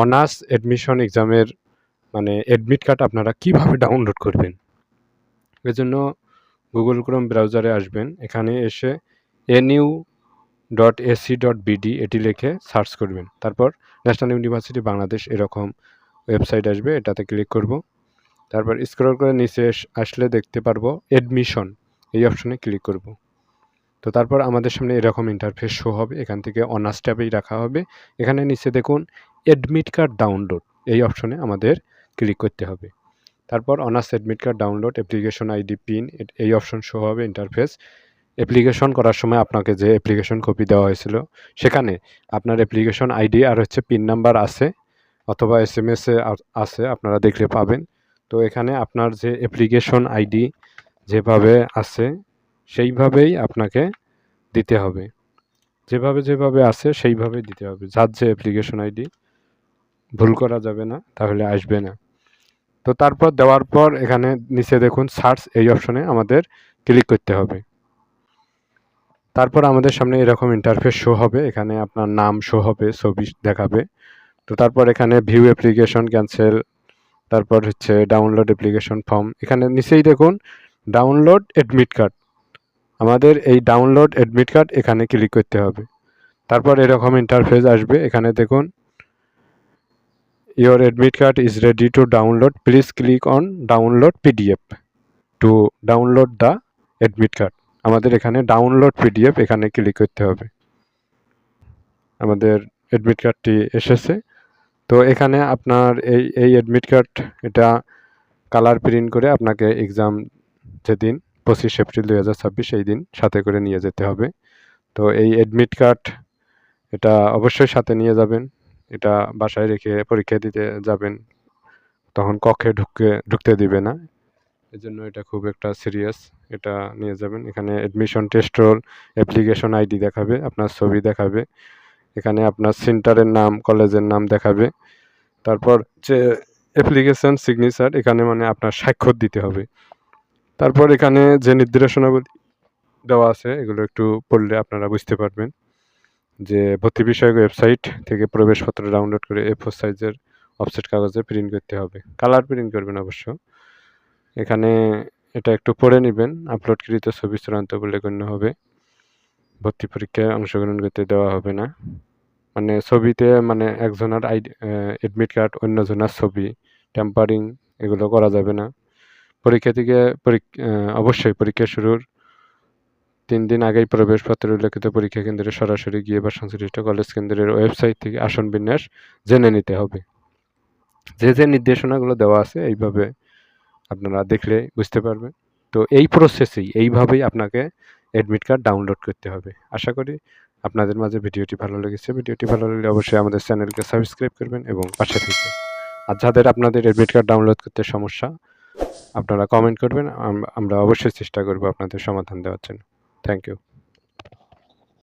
Honours admission এক্সামের মানে admit card আপনারা কিভাবে ডাউনলোড করবেন। এজন্য গুগল ক্রোম ব্রাউজারে আসবেন, এখানে এসে nu.ac.bd এটি লিখে সার্চ করবেন। তারপর ন্যাশনাল ইউনিভার্সিটি বাংলাদেশ এরকম ওয়েবসাইট আসবে, এটাতে ক্লিক করব। তারপর স্ক্রল করে নিচে আসলে দেখতে পারবো অ্যাডমিশন, এই অপশনে ক্লিক করব। তো তারপর আমাদের সামনে এরকম ইন্টারফেস শো হবে, এখান থেকে অনার্স ট্যাবেই রাখা হবে। এখানে নিচে দেখুন অ্যাডমিট কার্ড ডাউনলোড, এই অপশনে আমাদের ক্লিক করতে হবে। তারপর honours admit card download, application ID, pin, এই অপশন শো হবে ইন্টারফেস। অ্যাপ্লিকেশন করার সময় আপনাকে যে অ্যাপ্লিকেশন কপি দেওয়া হয়েছিল সেখানে আপনার অ্যাপ্লিকেশন আইডি আর পিন নাম্বার আছে, অথবা SMS-এ আছে, আপনারা দেখলে পাবেন। তো এখানে আপনার যে অ্যাপ্লিকেশন আইডি যেভাবে আছে সেইভাবেই আপনাকে দিতে হবে, যেভাবে আছে সেইভাবেই দিতে হবে। যার যে অ্যাপ্লিকেশন আইডি ভুল করা যাবে না, তাহলে আসবে না। তো তারপর দেওয়ার পর এখানে নিচে দেখুন সার্চ, এই অপশনে আমাদের ক্লিক করতে হবে। তারপর আমাদের সামনে এরকম ইন্টারফেস শো হবে, এখানে আপনার নাম শো হবে, ছবি দেখাবে। তো তারপর এখানে ভিউ অ্যাপ্লিকেশন ক্যান্সেল, তারপর হচ্ছে ডাউনলোড অ্যাপ্লিকেশন ফর্ম, এখানে নিচেই দেখুন ডাউনলোড অ্যাডমিট কার্ড, আমাদের এই ডাউনলোড অ্যাডমিট কার্ড এখানে ক্লিক করতে হবে। তারপর এরকম ইন্টারফেস আসবে, এখানে দেখুন your admit card is ready to download, please click on download PDF to download the admit card. আমাদের এখানে ডাউনলোড পিডিএফ এখানে ক্লিক করতে হবে। আমাদের অ্যাডমিট কার্ডটি এসেছে। তো এখানে আপনার এই অ্যাডমিট কার্ড এটা কালার প্রিন্ট করে আপনাকে এক্সাম যেদিন 25 এপ্রিল 2026 এই দিন সাথে করে নিয়ে যেতে হবে। তো এই অ্যাডমিট কার্ড এটা অবশ্যই সাথে নিয়ে যাবেন, এটা বাসায় রেখে পরীক্ষা দিতে যাবেন, তখন কক্ষে ঢুকতে দিবে না, এজন্য এটা খুব একটা সিরিয়াস, এটা নিয়ে যাবেন। এখানে admission test role, application ID দেখাবে, আপনার ছবি দেখাবে, এখানে আপনার সেন্টারের নাম, কলেজের নাম দেখাবে। তারপর যে অ্যাপ্লিকেশন সিগনেচার, এখানে মানে আপনার স্বাক্ষর দিতে হবে। তারপর এখানে যে নির্দেশনাবলী দেওয়া আছে এগুলো একটু পড়লে আপনারা বুঝতে পারবেন যে ভর্তি বিষয়ক ওয়েবসাইট থেকে প্রবেশপত্র ডাউনলোড করে A4 সাইজের অফসেট কাগজে প্রিন্ট করতে হবে, কালার প্রিন্ট করবেন অবশ্য। এখানে এটা একটু পড়ে নেবেন, আপলোডকৃত ছবি চূড়ান্ত বলে গণ্য হবে, ভর্তি পরীক্ষায় অংশগ্রহণ করতে দেওয়া হবে না। মানে ছবিতে মানে একজনের অ্যাডমিট কার্ড অন্যজনের ছবি টেম্পারিং এগুলো করা যাবে না। পরীক্ষার্থীকে অবশ্যই পরীক্ষা শুরুর 3 দিন আগেই প্রবেশপত্রে উল্লেখিত পরীক্ষা কেন্দ্রে সরাসরি গিয়ে বা সংশ্লিষ্ট কলেজ কেন্দ্রের ওয়েবসাইট থেকে আসন বিন্যাস জেনে নিতে হবে। যে নির্দেশনাগুলো দেওয়া আছে এইভাবে আপনারা দেখলে বুঝতে পারবেন। তো এই প্রসেসেই এইভাবেই আপনাকে অ্যাডমিট কার্ড ডাউনলোড করতে হবে। আশা করি আপনাদের মাঝে ভিডিওটি ভালো লেগেছে। ভিডিওটি ভালো লাগলে অবশ্যই আমাদের চ্যানেলকে সাবস্ক্রাইব করবেন এবং পাশে থাকবেন। আর যাদের আপনাদের অ্যাডমিট কার্ড ডাউনলোড করতে সমস্যা, আপনারা কমেন্ট করবেন, আমরা অবশ্যই চেষ্টা করব আপনাদের সমাধান দেওয়ার জন্য। Thank you.